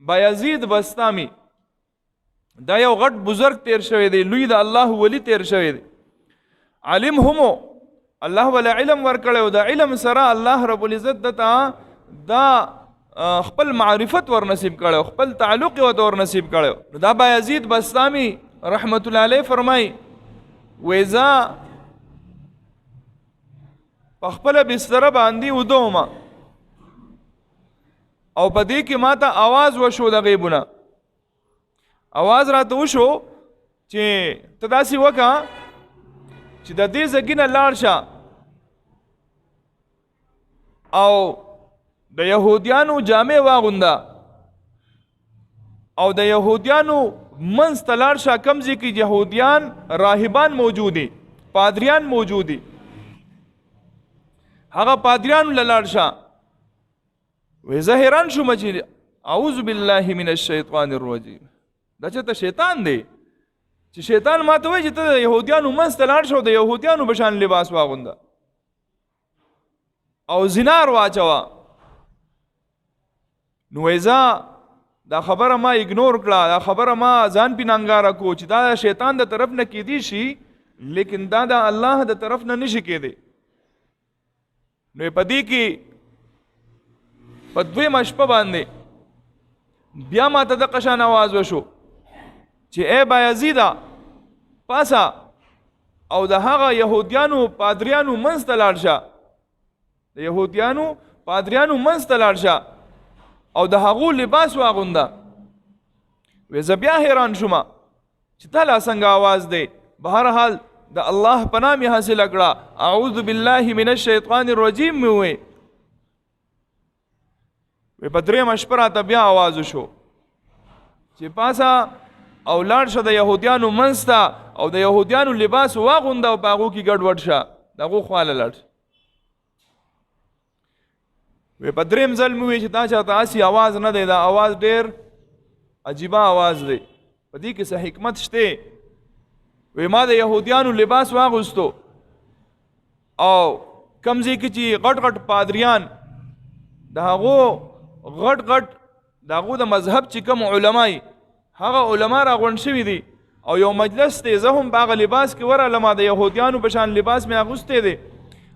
بایزید بستامی دا یو غټ بزرگ تیر شوی دی، لوی د الله ولی تیر شوی دی. علم همو الله ولا علم ورکړو، د علم سره الله رب العزت دتا دا خپل معرفت ور نصیب کړو، خپل تعلق ور نصیب کړو. دا بایزید بستامی رحمت الله علیه فرمای ویزا په خپل بستر باندې ودوما او په دې کې ماته आवाज وشو د غیبونه، आवाज راته وشو چې تداسي وکا چې د دې زګینه لاړ شه او د يهوديانو جامع واغوندا او د يهوديانو منځ ته لاړ شه، کمزې کې يهوديان راهبان موجودي، پادریان موجودي، هغه پادریانو لاړ شه. وې زه حیران شوم چې اعوذ بالله من الشیطان الرجیم، دا چې ته شیطان دی چې شیطان ماته وایي چې ته د یهودیانو منځ ته لاړ شه، د یهودیانو په شان لباس واغونده او زنار واچوه. نو ویزا دا خبره ما اگنور کړه، دا خبره ما ځان پې ننګاره کو چې دا شیطان د طرف نه کېدی شي لیکن دا د الله د طرف نه نشي کېدی. نو په دې کې په دویمه شپه باندې بیا ماته د قشان आवाज وشو چې ای بایزیده پاسا او د هغه يهوديانو پادریانو منځ ته لاړ شه، د يهوديانو پادریانو منځ ته لاړ شه او د هغو لباس واغونده. وې زه بیا حیران شوم چې دا لا څنګه आवाज دی. بهرحال د الله پناه مې حاصله کړه، اعوذ بالله من الشیطان الرجیم مې ووی. په درېیمه شپه راته بیا आवाज وشو چې پاسا او لاړ شه د یهودیانو منځ ته او د یهودیانو لباس واغونده او په هغو کې ګډوډ شه، د هغو خواله لاړ شه. په درېیم ځل مې ووی چې دا چاته هسې आवाज نه دی، دا आवाज ډېر عجیبه आवाज دی، په دې کې څه حکمت شته. وی ما د یهودیانو لباس واغوستو او کم ځای کې چې غټ غټ پادریان د هغو غټ غټ د هغو د مذهب چې کوم علمای هغه علما را غونډ شوي دي او یو مجلس دی، زه هم په هغه لباس کې ورغلم، د یهودیانو په شان لباس مې اغوستی دی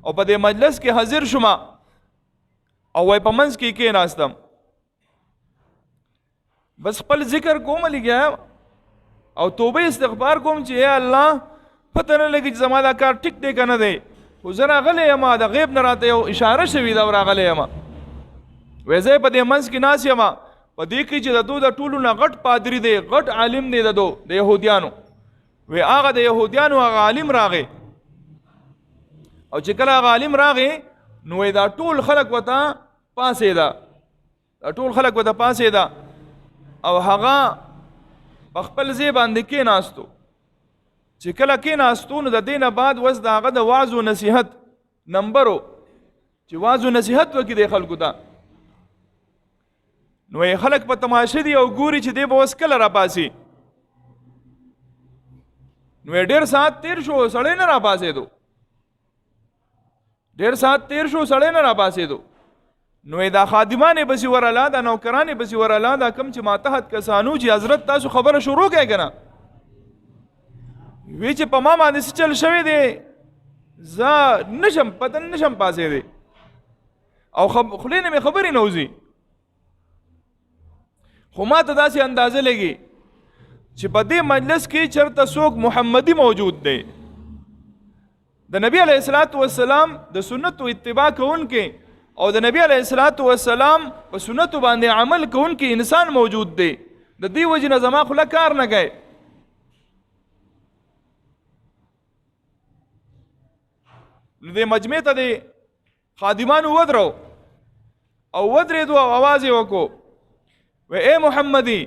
او په دې مجلس کې حاضر شوم او وای په منځ کې کېناستم، بس خپل ذکر کوم لګیا او توبه استغفار کوم چې اے الله پته نه لګي چې زما دا کار ټیک دی که نه دی، خو زه راغلی یم د غیب نه راته یو اشاره شوې ده راغلی یم. وی زه په دې منځ کې ناست یم، په دې کې چې د دو د ټولو نه غټ پادري دی، غټ عالم دی د دو د یهودیانو. وی هغه د یهودیانو هغه عالم راغی او چې کله هغه عالم راغی نو دا ټول خلک ورته پاسېده، دا ټول خلک ورته پاسېده او هغه په خپل ځای باندې کېناستو. چې کله کېناستو نو د دې نه بعد وس د هغه د واعظ و نصیحت نمبر و چې واعظ و نصیحت وکړي د خلکو ته. نو یې خلک په تماشه دي او ګوري چې دی به اوس کله راپاسي. نو یې ډېر ساعت تیر شو سړی نه راپاسېدو، ډېر ساعت تیر شو سړی نه راپاسېدو. نو یې دا خادمان یې پسې ورله، دا نوکران یې پسې ورله، دا کوم چې ماتحت کسانو چې حضرت تاسو خبره شروع کړئ که نه، وی چې په ما باندې څه چل شوی دی زه نشم پتن نشم پاسېدی او خولې نه مې خبرې نه وځي. خو ما ته داسې اندازه لګي چې په دې مجلس کې چېرته څوک محمدي موجود دی، د نبی علیه الصلاة والسلام د سنتو اتباع کوونکی او د نبی علیه الصلاة والسلام په سنتو باندې عمل کوونکی انسان موجود دی. د دې وجې نه زما خوله کار نه کوي. نو دې مجمع ته د خادمانو ودرو او ودرېدو او آواز یې وکړو و اے محمدی،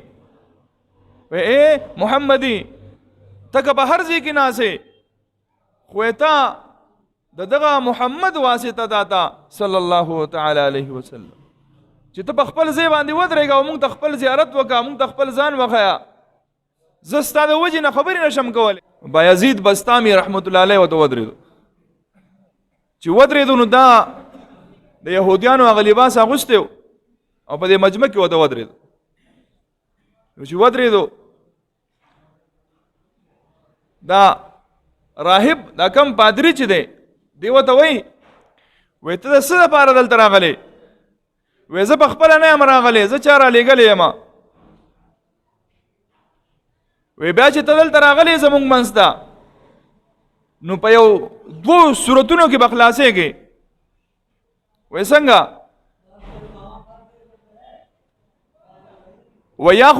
و اے محمدی ته که په هر ځای کې ناسې خو تا د دغه محمد واسطه داتا صلی الله تعالی علیه وسلم چې ته په خپل ځای باندې ودرېږه او موږ ته خپل زیارت وکړه، موږ ته خپل ځان وښیه، زه ستا د وجې نه خبرې نشم کولی. بایزید بستامي رحمت الله علیه ورته ودرېدو. چې ودرېدو نو دا د یهودیانو هغه لباس اغوستی او په دې مجمع کې ورته ودرېدو. چې ودرېدو دا راهب دا کم پادری چې دی دی ورته وایي وایي ته د څه دپاره دلته راغلی وایي زه په خپله نه یم راغلی زه چا رالیږلی یم وایي بیا چې ته دلته راغلی زموږ منځ ته نو په یو 2 صورتونو کې به خلاصېږې وایي څنګه وایي یا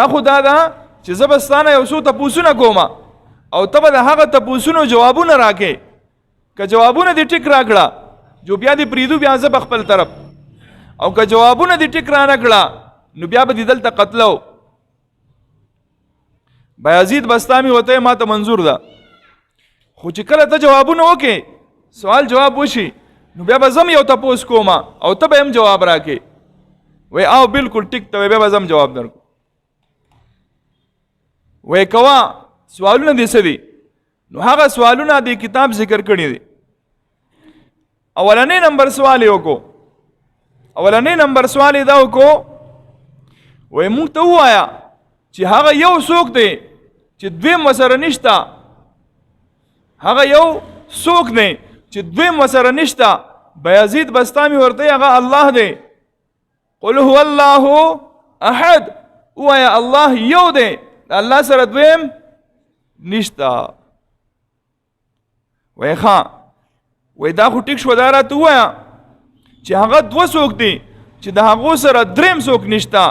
خو دا ده چې زه به ستا نه یو څو تپوسونه کوم او ته به د هغه تپوسونو جوابونه راکې که جوابونه دې ټیک راکړه جو بیا دې پرېږدو بیا زه به خپل طرف او که جوابونه دې ټیک رانه کړه نو بیا به دې دلته قتلو بایزید بستامي ورته ما ته منظور ده خو چې کله ته جوابونه وکې سوال جواب وشي نو بیا به زم یو تپوس کوم او ته به هم جواب راکې وایي او بالکل ټیک ته بیا به زم جواب درکو وایي کوه سوالونه دې څه دي نو هغه سوالونه دې کتاب ذکر کړي دي اولنی نمبر سوال یې وکړو دا وکړو وایي موږ ته ووایه چې هغه یو څوک دی چې دویم ورسره نشته بایزید بستامي ورته هغه الله دی قل هو الله احد ووایه الله یو دی الله سره دویم نشته وایي ښه وایي دا خو ټیک شو دا راته ووایه چې هغه 2 څوک دي چې د هغو سره دریم څوک نشته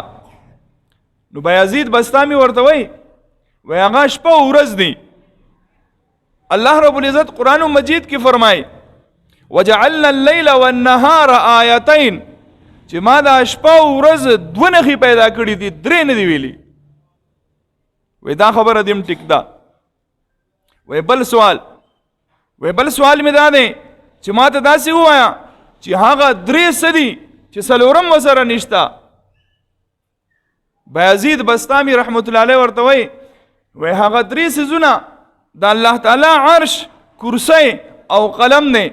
نو بایزید بستامي ورته وایي هغه شپه او ورځ دي الله رب العزت قرآن مجید کې فرمایي وجعلنا الليل والنهار آیتین چې ما دا شپه او ورځ 2 نښې پیدا کړي دي 3 نه دي ویلي وایي دا خبره دې هم ټیک ده وایي بل سوال مې دا دی چې ما ته داسې ووایه چې هغه 3 څه دي چې څلورم ورسره نشته بایزید بستامي رحمت الله علیه ورته وایي هغه 3 څیزونه د الله تعالی عرش کرسی او قلم دی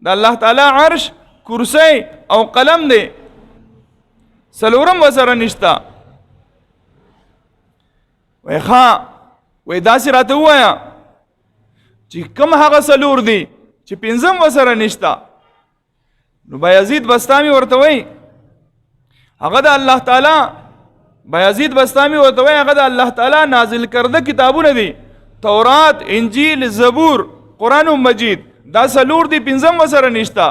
د الله تعالی عرش کرسی او قلم دی څلورم ورسره نشته وایي ښه وایي داسې راته ووایه چې کوم هغه 4 دي چې 5م ورسره نشته نو بایزید بستامي ورته وایي هغه د الله تعالی نازل کرده کتابونه دي تورات انجیل زبور قرآن مجید دا 4 دي 5م ورسره نشته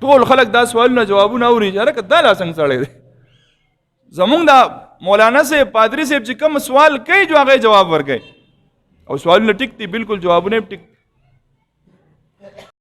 ټول خلک دا سوالونه جوابونه اوري چې هلکه دا لا څنګه سړی دی زمونږ دا مولانا صاحب پادري صاحب چې کوم سوال کوي جو هغه جواب ورکوي او سوالونه ټیک دي بالکل جوابونه ټیک